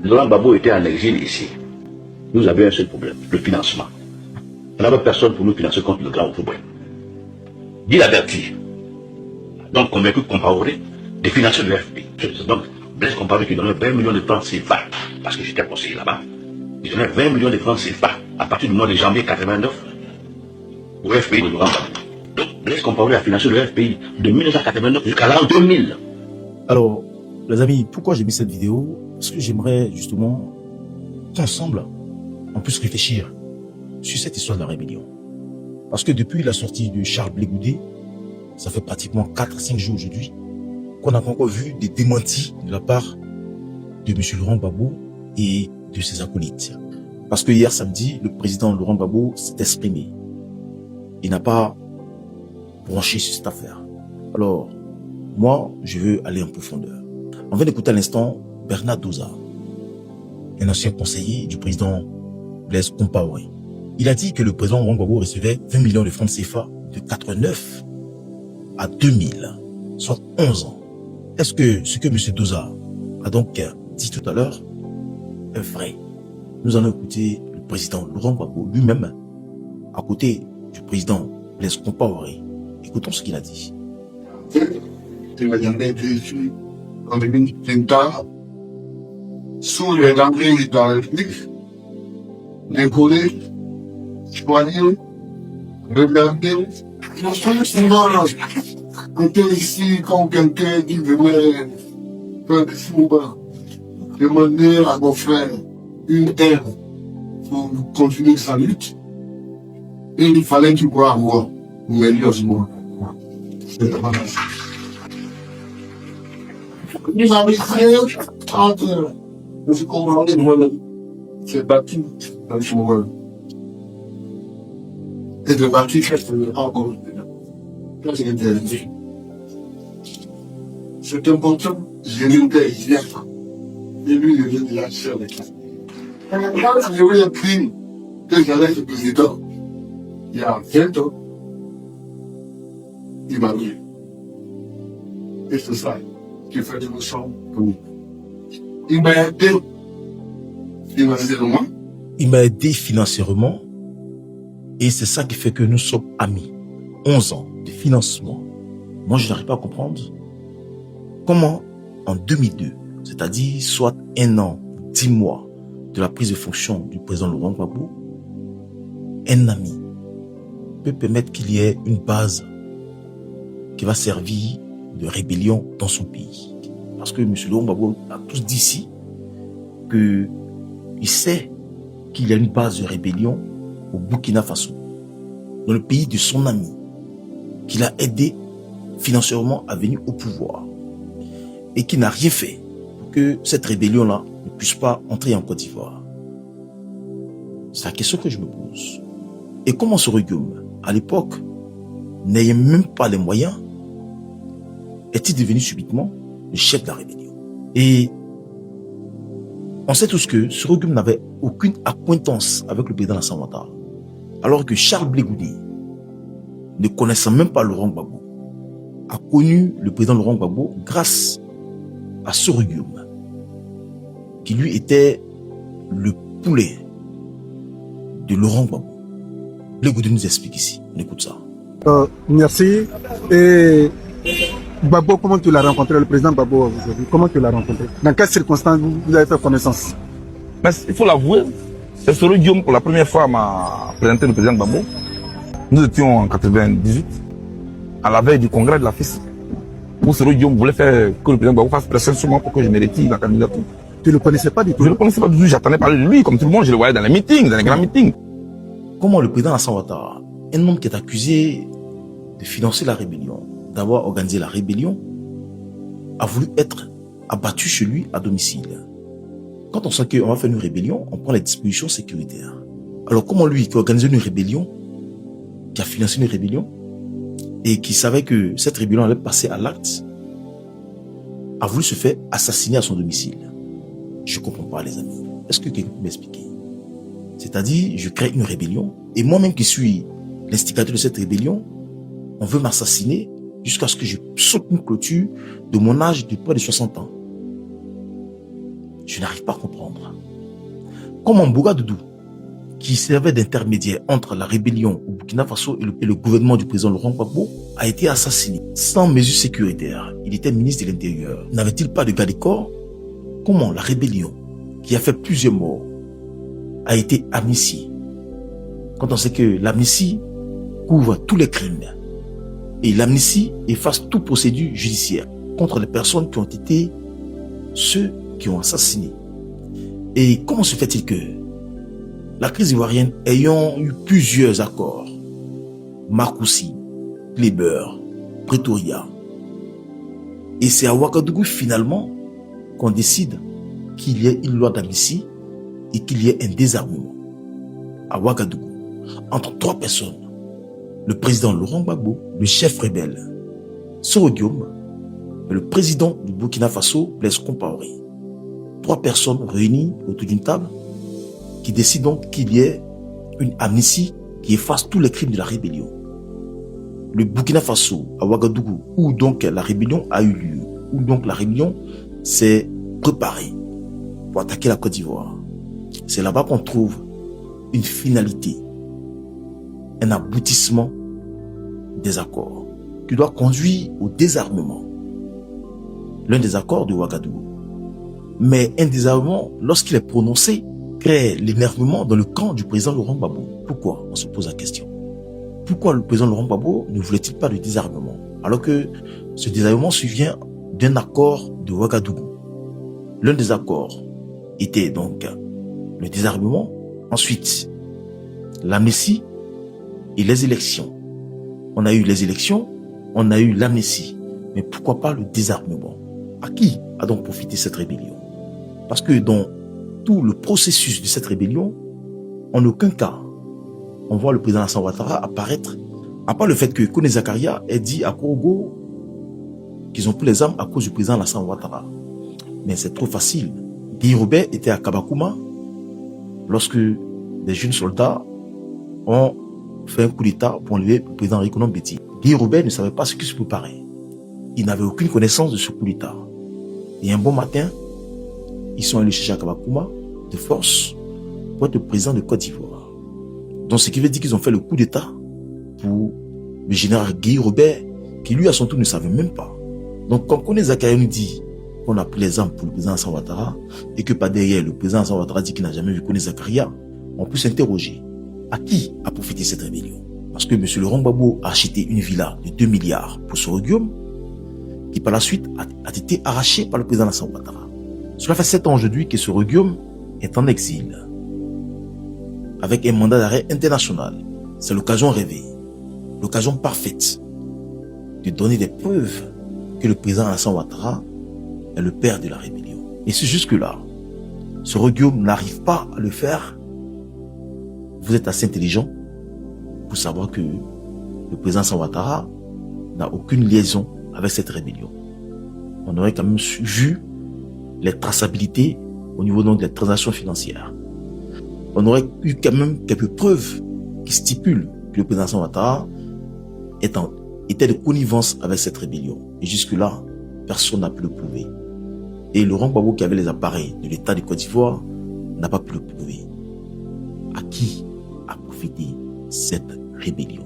Laurent Gbagbo était en exil ici. Nous avions un seul problème, le financement. On n'avait personne pour nous financer contre le grand problème. Dit averti. Donc convaincu Compaoré de financer le FPI. Donc Blaise Compaoré qui donnait 20 millions de francs CFA, parce que j'étais conseiller là-bas, il donnait 20 millions de francs CFA à partir du mois de janvier 89 au FPI de Laurent Gbagbo. Donc Blaise Compaoré a financé le FPI de 1989 jusqu'à l'an 2000. Alors, les amis, pourquoi j'ai mis cette vidéo? Parce que j'aimerais justement qu'ensemble, on puisse réfléchir sur cette histoire de la rébellion. Parce que depuis la sortie de Charles Blé Goudé, ça fait pratiquement 4-5 jours aujourd'hui qu'on n'a pas encore vu des démentis de la part de M. Laurent Gbagbo et de ses acolytes. Parce que hier samedi, le président Laurent Gbagbo s'est exprimé. Il n'a pas branché sur cette affaire. Alors, moi, je veux aller en profondeur. On vient d'écouter à l'instant Bernard Doza, un ancien conseiller du président Blaise Compaoré. Il a dit que le président Laurent Gbagbo recevait 20 millions de francs CFA de 89 à 2000, soit 11 ans. Est-ce que ce que M. Doza a donc dit tout à l'heure est vrai? Nous allons écouter le président Laurent Gbagbo lui-même à côté du président Blaise Compaoré. Écoutons ce qu'il a dit. Sous les denrées de la République, décoller, soigner, regarder. J'étais ici quand quelqu'un qui venait faire des fourbains, demander à mon frère une aide pour continuer sa lutte. Et il fallait qu'il croie à moi, merveilleusement. Nous avons créé entre M. Compaoré et moi-même, c'est battu dans ce moment. Et de battu, c'est encore là, c'est interdit. C'est important, je l'étais hier. Et lui, il vient de la chair avec lui. Quand j'ai eu un crime que j'allais être président, il y a 20 ans, il m'a vu. Et c'est ça qui fait de nous sommes connus. Il m'a aidé financièrement. Il m'a aidé financièrement et c'est ça qui fait que nous sommes amis. 11 ans de financement. Moi, je n'arrive pas à comprendre comment en 2002, c'est-à-dire soit 1 an, 10 mois de la prise de fonction du président Laurent Gbagbo, un ami peut permettre qu'il y ait une base qui va servir de rébellion dans son pays. Parce que M. Laurent Gbagbo a tous dit ici qu'il sait qu'il y a une base de rébellion au Burkina Faso, dans le pays de son ami, qu'il a aidé financièrement à venir au pouvoir et qui n'a rien fait pour que cette rébellion-là ne puisse pas entrer en Côte d'Ivoire. C'est la question que je me pose. Et comment ce Guillaume, à l'époque, n'ayant même pas les moyens, est-il devenu subitement le chef de la rébellion? Et on sait tous que ce Guillaume n'avait aucune acquaintance avec le président Alassane Ouattara, alors que Charles Blé Goudé, ne connaissant même pas Laurent Gbagbo, a connu le président Laurent Gbagbo grâce à ce Guillaume, qui lui était le poulet de Laurent Gbagbo. Blé Goudé nous explique ici. On écoute ça. Merci. Et Gbagbo, comment tu l'as rencontré, le président Gbagbo aujourd'hui? Comment tu l'as rencontré? Dans quelles circonstances vous avez fait connaissance? Mais il faut l'avouer, c'est Soro Guillaume pour la première fois m'a présenté le président Gbagbo. Nous étions en 98, à la veille du congrès de la FIS, où Soro Guillaume voulait faire que le président Gbagbo fasse pression sur moi pour que je me retire la candidature. Tu ne le connaissais pas du tout? Je ne le connaissais pas du tout, j'attendais parler de lui, comme tout le monde, je le voyais dans les meetings, dans les grands meetings. Comment le président Alassane Ouattara, un homme qui est accusé de financer la rébellion, d'avoir organisé la rébellion, a voulu être abattu chez lui à domicile. Quand on sent qu'on va faire une rébellion, on prend les dispositions sécuritaires. Alors comment lui, qui a organisé une rébellion, qui a financé une rébellion, et qui savait que cette rébellion allait passer à l'acte, a voulu se faire assassiner à son domicile? Je ne comprends pas, les amis. Est-ce que quelqu'un peut m'expliquer? C'est-à-dire, je crée une rébellion, et moi-même qui suis l'instigateur de cette rébellion, on veut m'assassiner jusqu'à ce que je saute une clôture de mon âge de près de 60 ans. Je n'arrive pas à comprendre. Comment Ouagadougou, qui servait d'intermédiaire entre la rébellion au Burkina Faso et le gouvernement du président Laurent Gbagbo, a été assassiné sans mesures sécuritaires. Il était ministre de l'Intérieur. N'avait-il pas de garde des corps? Comment la rébellion, qui a fait plusieurs morts, a été amnistiée? Quand on sait que l'amnistie couvre tous les crimes et l'amnistie efface toute procédure judiciaire contre les personnes qui ont été ceux qui ont assassiné. Et comment se fait-il que la crise ivoirienne ayant eu plusieurs accords, Marcoussi, Kléber, Pretoria, et c'est à Ouagadougou finalement qu'on décide qu'il y ait une loi d'amnistie et qu'il y ait un désarmement à Ouagadougou entre trois personnes, le président Laurent Gbagbo, le chef rebelle Soro Guillaume et le président du Burkina Faso, Blaise Compaoré. Trois personnes réunies autour d'une table qui décident donc qu'il y ait une amnistie qui efface tous les crimes de la rébellion. Le Burkina Faso, à Ouagadougou, où donc la rébellion a eu lieu, où donc la rébellion s'est préparée pour attaquer la Côte d'Ivoire. C'est là-bas qu'on trouve une finalité, un aboutissement des accords qui doit conduire au désarmement. L'un des accords de Ouagadougou. Mais un désarmement, lorsqu'il est prononcé, crée l'énervement dans le camp du président Laurent Gbagbo. Pourquoi? On se pose la question. Pourquoi le président Laurent Gbagbo ne voulait-il pas de désarmement? Alors que ce désarmement survient d'un accord de Ouagadougou. L'un des accords était donc le désarmement, ensuite l'amnistie et les élections. On a eu les élections, on a eu l'amnistie. Mais pourquoi pas le désarmement? À qui a donc profité cette rébellion? Parce que dans tout le processus de cette rébellion, en aucun cas, on voit le président Alassane Ouattara apparaître, à part le fait que Kone Zakaria ait dit à Korogo qu'ils ont pris les armes à cause du président Alassane Ouattara. Mais c'est trop facile. Guy Robert était à Kabakouma lorsque des jeunes soldats ont fait un coup d'État pour enlever le président Rikonon Betty. Guy Robert ne savait pas ce qui se préparait. Il n'avait aucune connaissance de ce coup d'État. Et un bon matin, ils sont allés chercher à Kabakouma de force pour être le président de Côte d'Ivoire. Donc ce qui veut dire qu'ils ont fait le coup d'État pour le général Guy Robert, qui lui à son tour ne savait même pas. Donc quand Kone Zakaria nous dit qu'on a pris les armes pour le président Alassane Ouattara et que par derrière le président Alassane Ouattara dit qu'il n'a jamais vu Kone Zakaria, on peut s'interroger. À qui a profité cette rébellion? Parce que M. Laurent Gbagbo a acheté une villa de 2 milliards pour Soro Guillaume, qui par la suite a été arraché par le président Alassane Ouattara. Cela fait 7 ans aujourd'hui que Soro Guillaume est en exil, avec un mandat d'arrêt international. C'est l'occasion rêvée, l'occasion parfaite de donner des preuves que le président Alassane Ouattara est le père de la rébellion. Et c'est jusque-là, Soro Guillaume n'arrive pas à le faire. Vous êtes assez intelligent pour savoir que le président Alassane Ouattara n'a aucune liaison avec cette rébellion. On aurait quand même vu les traçabilités au niveau donc des transactions financières. On aurait eu quand même quelques preuves qui stipulent que le président Alassane Ouattara était de connivence avec cette rébellion. Et jusque-là, personne n'a pu le prouver. Et Laurent Gbagbo, qui avait les appareils de l'État de Côte d'Ivoire, n'a pas pu le prouver. À qui a profité cette rébellion?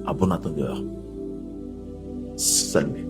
À bon entendeur. Salut.